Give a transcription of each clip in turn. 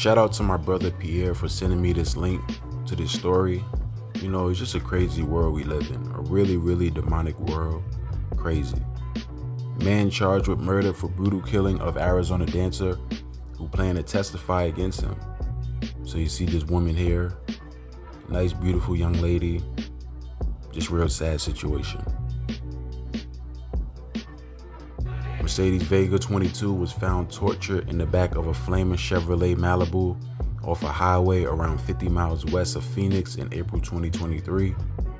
Shout out to my brother Pierre for sending me this link to this story. You know, it's just a crazy world we live in. A really, really demonic world. Crazy. Man charged with murder for brutal killing of Arizona dancer who planned to testify against him. So you see this woman here, nice, beautiful young lady, just real sad situation. Mercedes Vega 22 was found tortured in the back of a flaming Chevrolet Malibu off a highway around 50 miles west of Phoenix in April 2023.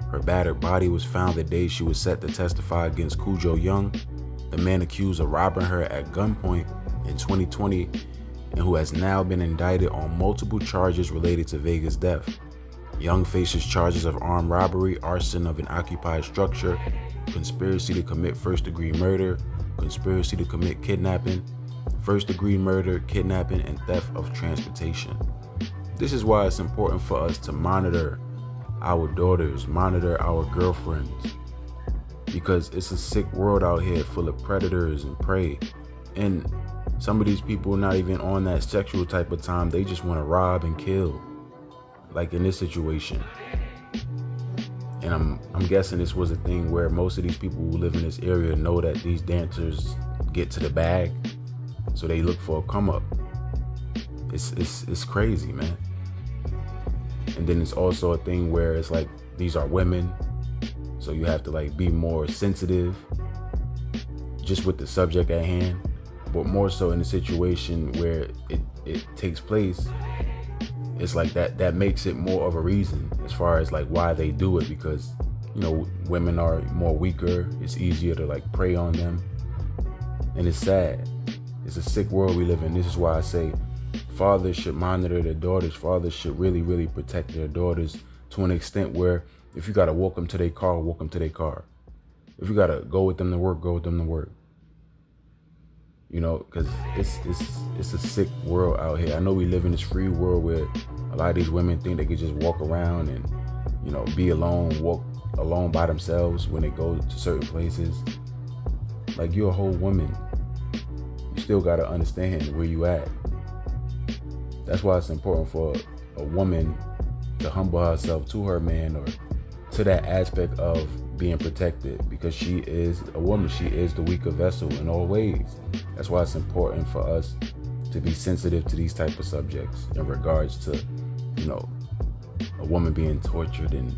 Her battered body was found the day she was set to testify against Cujo Young, the man accused of robbing her at gunpoint in 2020 and who has now been indicted on multiple charges related to Vega's death. Young faces charges of armed robbery, arson of an occupied structure, conspiracy to commit first-degree murder, conspiracy to commit kidnapping, first-degree murder, kidnapping, and theft of transportation. This is why it's important for us to monitor our daughters, monitor our girlfriends, because it's a sick world out here full of predators and prey. And some of these people are not even on that sexual type of time. They just want to rob and kill, like in this situation. And I'm guessing this was a thing where most of these people who live in this area know that these dancers get to the bag, so they look for a come up. It's crazy, man. And then it's also a thing where it's like these are women, so you have to like be more sensitive just with the subject at hand, but more so in the situation where it takes place. It's like that makes it more of a reason as far as like why they do it, because you know women are more weaker. It's easier to like prey on them, and it's sad. It's a sick world we live in. This is why I say fathers should monitor their daughters. Fathers should really, really protect their daughters to an extent where if you gotta walk them to their car, walk them to their car. If you gotta go with them to work, go with them to work. You know, because it's a sick world out here. I know we live in this free world where a lot of these women think they could just walk around and, you know, be alone, walk alone by themselves when they go to certain places. Like, you're a whole woman. You still gotta understand where you at. That's why it's important for a woman to humble herself to her man, or to that aspect of being protected, because she is a woman. She is the weaker vessel in all ways. That's why it's important for us to be sensitive to these type of subjects in regards to, you know, a woman being tortured and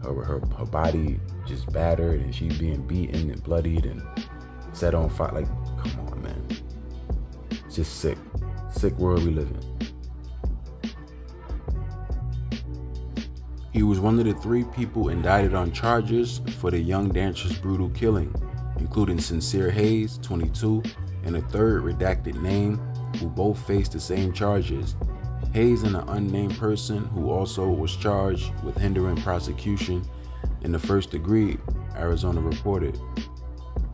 her body just battered and she's being beaten and bloodied and set on fire. Like, come on, man. It's just sick world we live in. He was one of the 3 people indicted on charges for the young dancer's brutal killing, including Sincere Hayes, 22, and a third redacted name, who both faced the same charges. Hayes and an unnamed person who also was charged with hindering prosecution in the first degree, Arizona reported.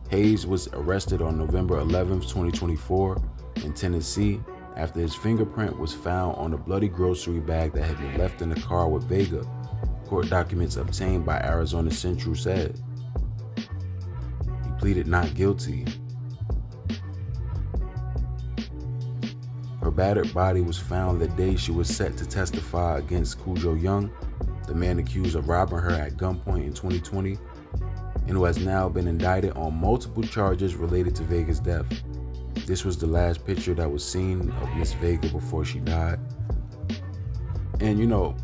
Hayes was arrested on November 11, 2024 in Tennessee after his fingerprint was found on a bloody grocery bag that had been left in the car with Vega. Court documents obtained by Arizona Central said. He pleaded not guilty. Her battered body was found the day she was set to testify against Cujo Young, the man accused of robbing her at gunpoint in 2020, and who has now been indicted on multiple charges related to Vega's death. This was the last picture that was seen of Miss Vega before she died. And you know,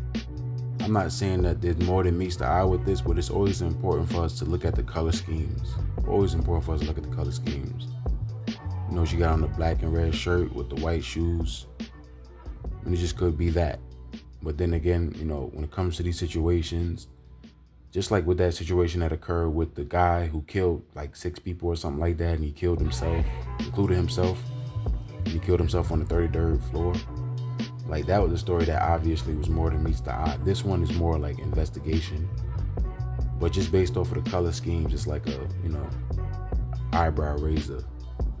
I'm not saying that there's more than meets the eye with this, but it's always important for us to look at the color schemes. Always important for us to look at the color schemes. You know, she got on the black and red shirt with the white shoes, and it just could be that. But then again, you know, when it comes to these situations, just like with that situation that occurred with the guy who killed like 6 people or something like that, and he killed himself, including himself. He killed himself on the 33rd floor. Like, that was a story that obviously was more than meets the eye. This one is more like investigation. But just based off of the color schemes, it's like a, you know, eyebrow raiser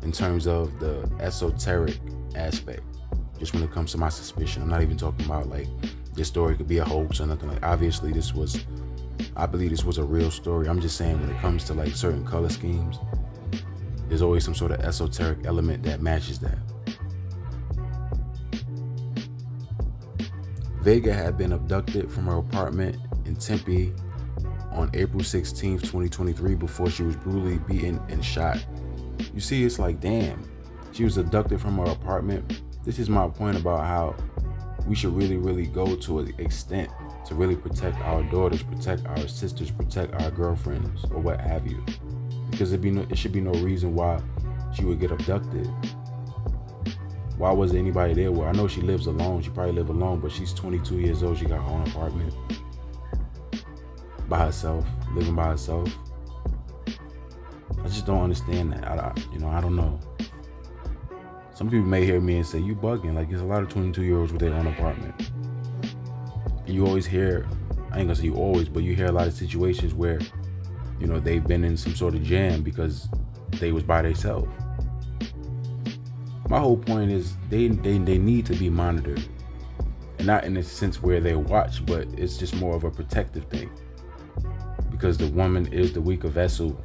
in terms of the esoteric aspect. Just when it comes to my suspicion, I'm not even talking about like this story could be a hoax or nothing. Like, obviously I believe this was a real story. I'm just saying when it comes to like certain color schemes, there's always some sort of esoteric element that matches that. Vega had been abducted from her apartment in Tempe on April 16th, 2023, before she was brutally beaten and shot. You see, it's like, damn, she was abducted from her apartment. This is my point about how we should really go to an extent to really protect our daughters, protect our sisters, protect our girlfriends, or what have you. Because it should be no reason why she would get abducted. Why wasn't anybody there? Well, I know she lives alone. She probably lives alone, but she's 22 years old. She got her own apartment by herself, living by herself. I just don't understand that. I don't know. Some people may hear me and say, you bugging. Like, there's a lot of 22-year-olds with their own apartment. And you always hear, I ain't gonna say you always, but you hear a lot of situations where, they've been in some sort of jam because they was by themselves. My whole point is they need to be monitored. And not in a sense where they're watched, but it's just more of a protective thing. Because the woman is the weaker vessel.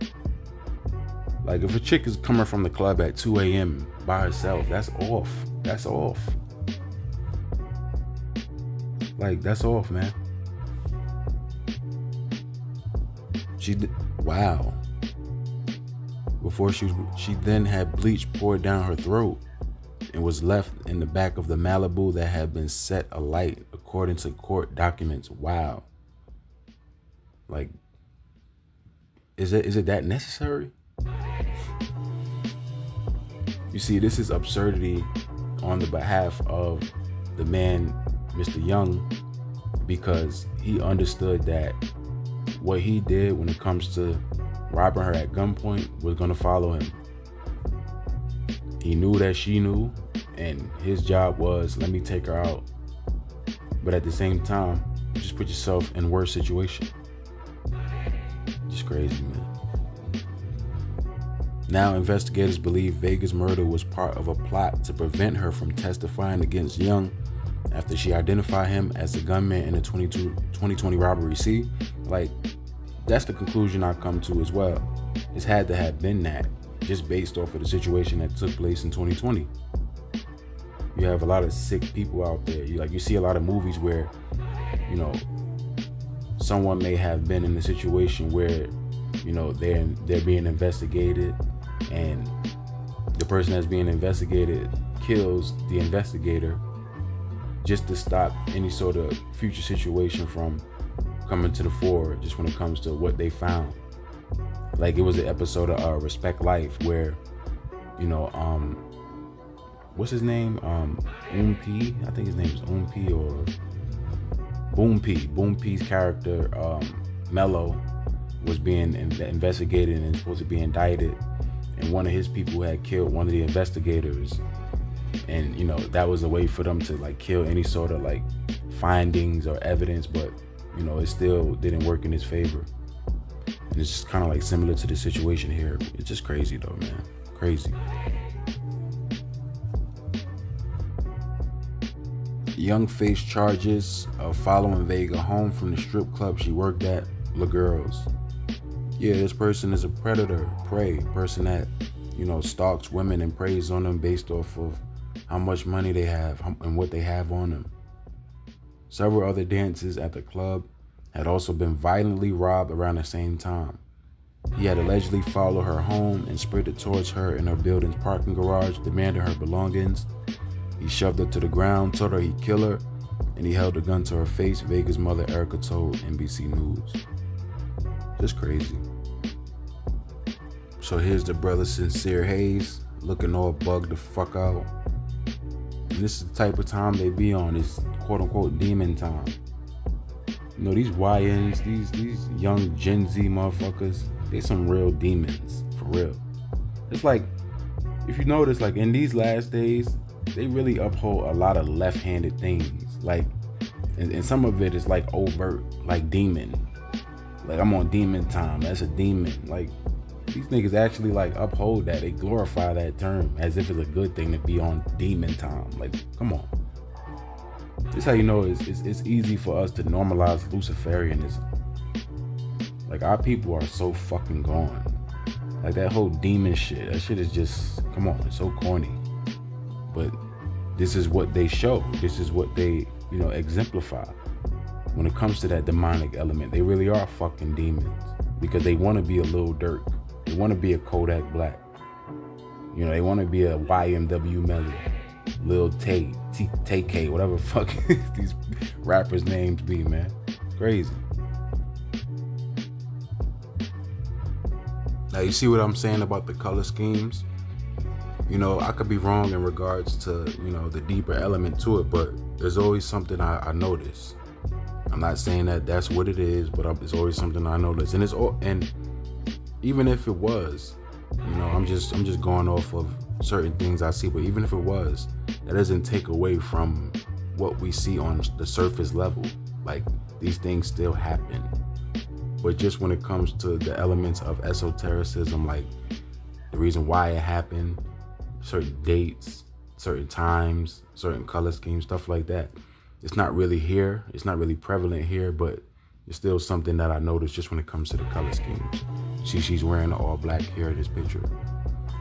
Like, if a chick is coming from the club at 2 a.m. by herself, that's off. That's off. Like, that's off, man. Wow. Before she then had bleach poured down her throat and was left in the back of the Malibu that had been set alight, according to court documents. Wow. Like, is it that necessary? You see, this is absurdity on the behalf of the man, Mr. Young, because he understood that what he did when it comes to robbing her at gunpoint was going to follow him. He knew that she knew, and his job was, let me take her out. But at the same time, you just put yourself in a worse situation. Just crazy, man. Now investigators believe Vega's murder was part of a plot to prevent her from testifying against Young after she identified him as the gunman in the 2020 robbery. See, like, that's the conclusion I come to as well. It's had to have been that, just based off of the situation that took place in 2020. You have a lot of sick people out there. You see a lot of movies where, someone may have been in a situation where, they're being investigated, and the person that's being investigated kills the investigator just to stop any sort of future situation from coming to the fore, just when it comes to what they found. Like, it was an episode of Respect Life where, what's his name? P. I think his name is P or Boom P. Boom P's character, Mello, was being investigated and supposed to be indicted. And one of his people had killed one of the investigators. And, that was a way for them to, like, kill any sort of, like, findings or evidence. But, it still didn't work in his favor. And it's just kind of like similar to the situation here. It's just crazy, though, man. Crazy. Young faced charges of following Vega home from the strip club she worked at, La Girls. Yeah, this person is a predator, person that, stalks women and preys on them based off of how much money they have and what they have on them. Several other dancers at the club had also been violently robbed around the same time. He had allegedly followed her home and sprinted towards her in her building's parking garage, demanding her belongings. He shoved her to the ground, told her he'd kill her, and he held a gun to her face, Vega's mother, Erica, told NBC News. Just crazy. So here's the brother Sincere Hayes, looking all bugged the fuck out. And this is the type of time they be on, is quote-unquote demon time. These YNs, these young Gen Z motherfuckers, they some real demons, for real. It's like, if you notice, like, in these last days, they really uphold a lot of left-handed things. Like, and some of it is like overt, like demon. Like, I'm on demon time, that's a demon. Like, these niggas actually, like, uphold that. They glorify that term as if it's a good thing to be on demon time. Like, come on. This is how you know it's easy for us to normalize Luciferianism. Like, our people are so fucking gone. Like, that whole demon shit, that shit is just, come on, it's so corny. But this is what they show. This is what they exemplify when it comes to that demonic element. They really are fucking demons because they want to be a Lil Durk. They want to be a Kodak Black. They want to be a YMW Melly, Lil Tay, TK, whatever fuck these rappers' names be, man. It's crazy. Now, you see what I'm saying about the color schemes? I could be wrong in regards to, the deeper element to it, but there's always something I notice. I'm not saying that that's what it is, but it's always something I notice. And even if it was, I'm just going off of certain things I see, but even if it was, that doesn't take away from what we see on the surface level. Like, these things still happen. But just when it comes to the elements of esotericism, like the reason why it happened, certain dates, certain times, certain color schemes, stuff like that, it's not really here. It's not really prevalent here, but it's still something that I noticed just when it comes to the color schemes. She's wearing all black here in this picture.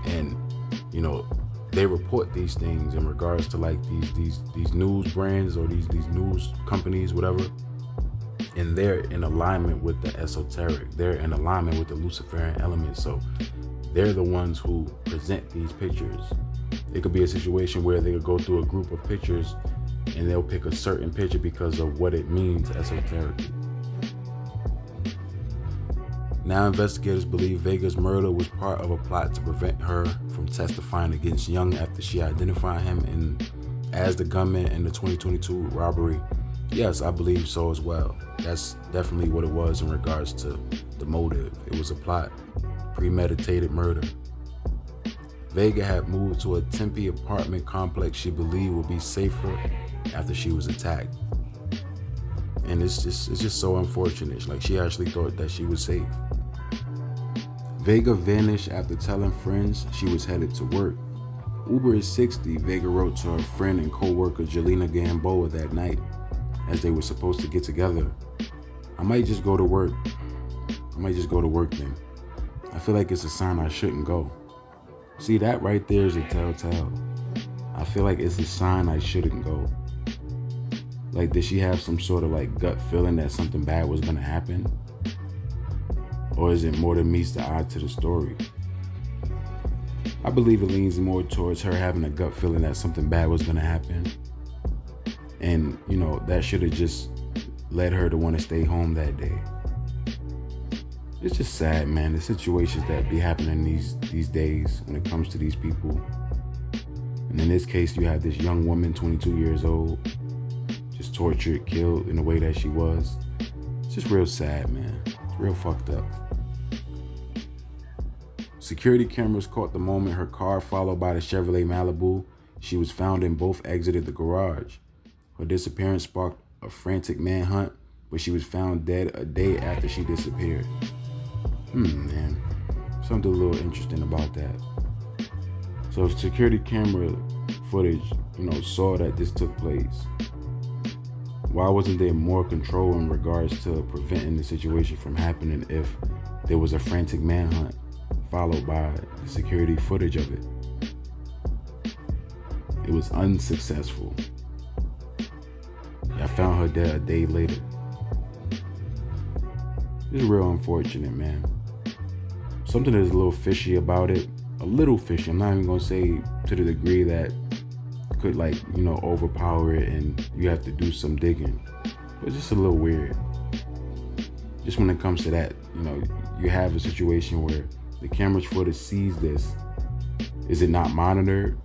And, they report these things in regards to like these news brands or these news companies, whatever. And they're in alignment with the esoteric. They're in alignment with the Luciferian element. So they're the ones who present these pictures. It could be a situation where they could go through a group of pictures and they'll pick a certain picture because of what it means esoterically. Now investigators believe Vega's murder was part of a plot to prevent her from testifying against Young after she identified him as the gunman in the 2022 robbery. Yes, I believe so as well. That's definitely what it was in regards to the motive. It was a plot, premeditated murder. Vega had moved to a Tempe apartment complex she believed would be safer after she was attacked. And it's just so unfortunate. Like, she actually thought that she was safe. Vega vanished after telling friends she was headed to work. Uber is 60, Vega wrote to her friend and co-worker Jelena Gamboa that night as they were supposed to get together. I might just go to work then. I feel like it's a sign I shouldn't go. See, that right there is a telltale. I feel like it's a sign I shouldn't go. Like, did she have some sort of like gut feeling that something bad was gonna happen? Or is it more than meets the eye to the story? I believe it leans more towards her having a gut feeling that something bad was gonna happen. And, that should have just led her to want to stay home that day. It's just sad, man, the situations that be happening these days when it comes to these people. And in this case, you have this young woman, 22 years old, just tortured, killed in the way that she was. It's just real sad, man. It's real fucked up. Security cameras caught the moment her car, followed by the Chevrolet Malibu she was found in, both exited the garage. Her disappearance sparked a frantic manhunt, but she was found dead a day after she disappeared. Man. Something a little interesting about that. So if security camera footage, saw that this took place, why wasn't there more control in regards to preventing the situation from happening if there was a frantic manhunt followed by the security footage of it? It was unsuccessful. I found her dead a day later. It's real unfortunate, man. Something that's a little fishy about it. A little fishy. I'm not even gonna say to the degree that could overpower it and you have to do some digging. But just a little weird. Just when it comes to that, you have a situation where the camera's footage sees this. Is it not monitored?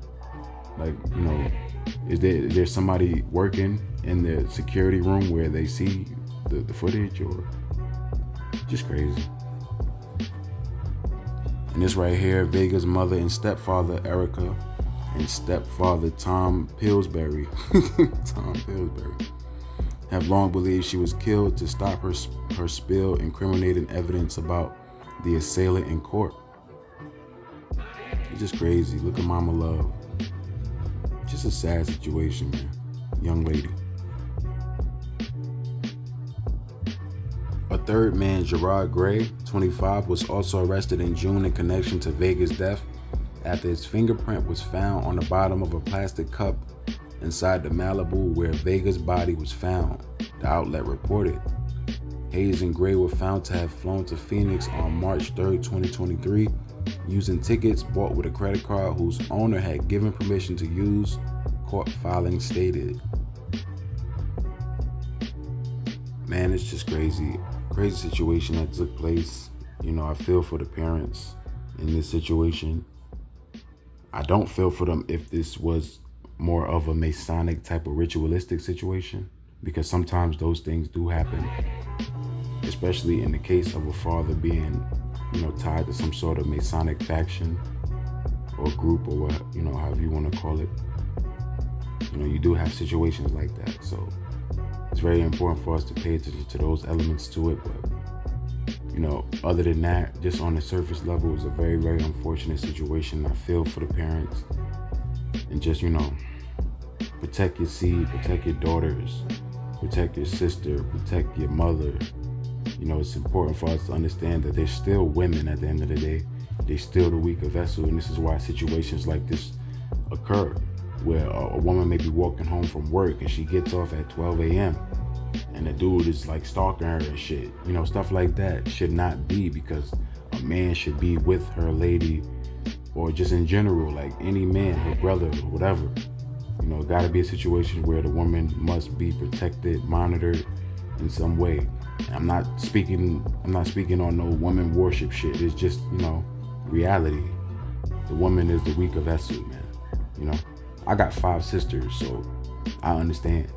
Is there somebody working in the security room where they see the footage, or just crazy? And this right here, Vega's mother and stepfather Erica and stepfather Tom Pillsbury, have long believed she was killed to stop her spill incriminating evidence about the assailant in court. It's just crazy. Look at Mama Love. Just a sad situation, man. Young lady. A third man, Gerard Gray, 25, was also arrested in June in connection to Vega's death after his fingerprint was found on the bottom of a plastic cup inside the Malibu where Vega's body was found, the outlet reported. Hayes and Gray were found to have flown to Phoenix on March 3rd, 2023, using tickets bought with a credit card whose owner had given permission to use, court filing stated. Man, it's just crazy. Crazy situation that took place. I feel for the parents in this situation. I don't feel for them if this was more of a Masonic type of ritualistic situation, because sometimes those things do happen, especially in the case of a father being, tied to some sort of Masonic faction or group or what, however you want to call it. You do have situations like that. So it's very important for us to pay attention to those elements to it. But, other than that, just on the surface level, it's a very, very unfortunate situation. I feel for the parents. And just, protect your seed, protect your daughters, protect your sister, protect your mother. It's important for us to understand that they're still women at the end of the day. They're still the weaker vessel. And this is why situations like this occur, where a woman may be walking home from work and she gets off at 12 a.m. and the dude is like stalking her and shit. Stuff like that should not be, because a man should be with her lady, or just in general, like any man, her brother, or whatever. It gotta be a situation where the woman must be protected, monitored in some way. And I'm not speaking on no woman worship shit. It's just, reality. The woman is the weaker vessel, man. I got 5 sisters, so I understand.